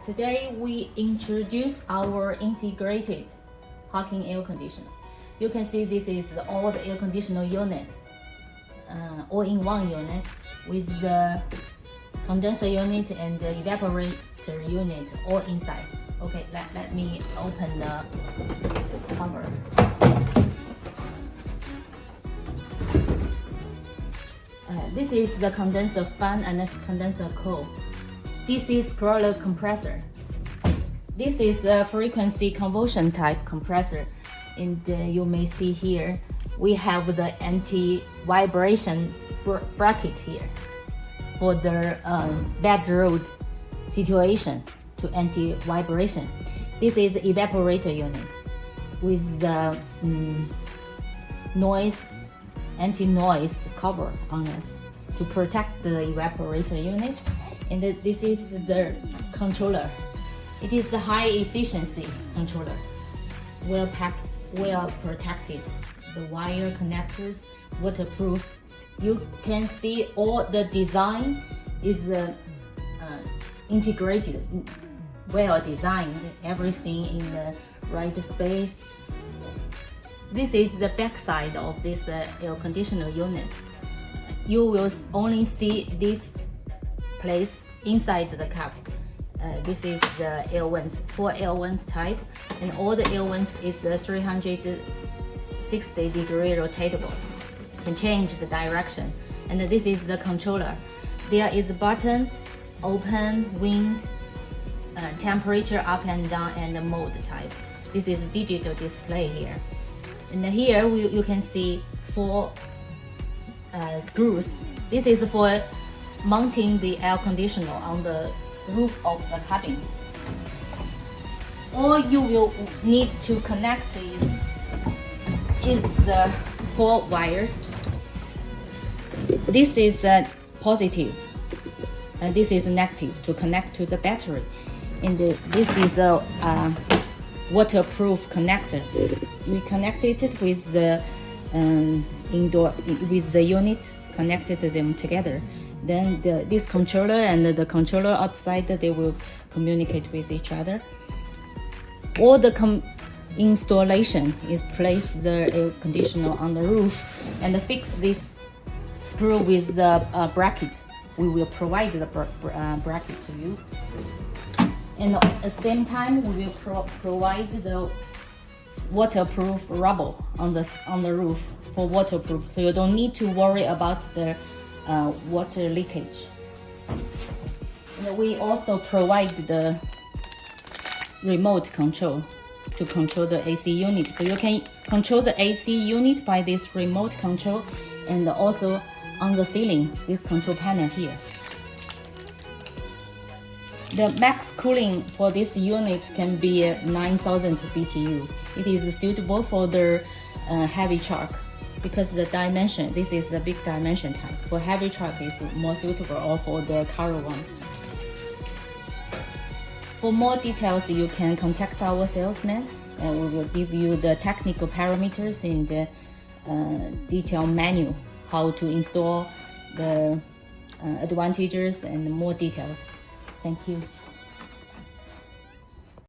Today we introduce our integrated parking air conditioner. You can see this is all the air conditioner unit, all-in-one unit with the condenser unit and the evaporator unit all inside. Okay, let me open the cover. This is the condenser fan and the condenser coil. This is scroller compressor. This is a frequency conversion type compressor, and you may see here we have the anti-vibration bracket here for the bad road situation to anti-vibration. This is evaporator unit with the anti-noise cover on it to protect the evaporator unit. And this is the controller. It is a high efficiency controller, well protected. The wire connectors waterproof. You can see all the design is integrated, well designed, everything in the right space. This is the back side of this air conditioner unit. You will only see this place inside the cap. This is the L1s, 4 L1s type, and all the L1s is 360-degree rotatable. Can change the direction. And this is the controller. There is a button, open, wind, temperature up and down, and the mode type. This is digital display here. And here you can see 4 screws. This is for mounting the air conditioner on the roof of the cabin. All you will need to connect is the 4 wires. This is positive and this is negative to connect to the battery. And this is a waterproof connector. We connected it with the with the unit, connected them together. Then this controller and the controller outside, they will communicate with each other. All the installation is place the air conditioner on the roof and fix this screw with the bracket. We will provide the bracket to you. And at the same time, we will provide the waterproof rubber on the roof for waterproof, so you don't need to worry about the water leakage. And we also provide the remote control to control the AC unit, so you can control the AC unit by this remote control, and also on the ceiling, this control panel here. The max cooling for this unit can be 9,000 BTU. It is suitable for the heavy truck because the dimension, this is the big dimension type. For heavy truck, it's more suitable, or for the caravan. For more details, you can contact our salesman, and we will give you the technical parameters in the detailed manual, how to install the advantages and more details. Thank you.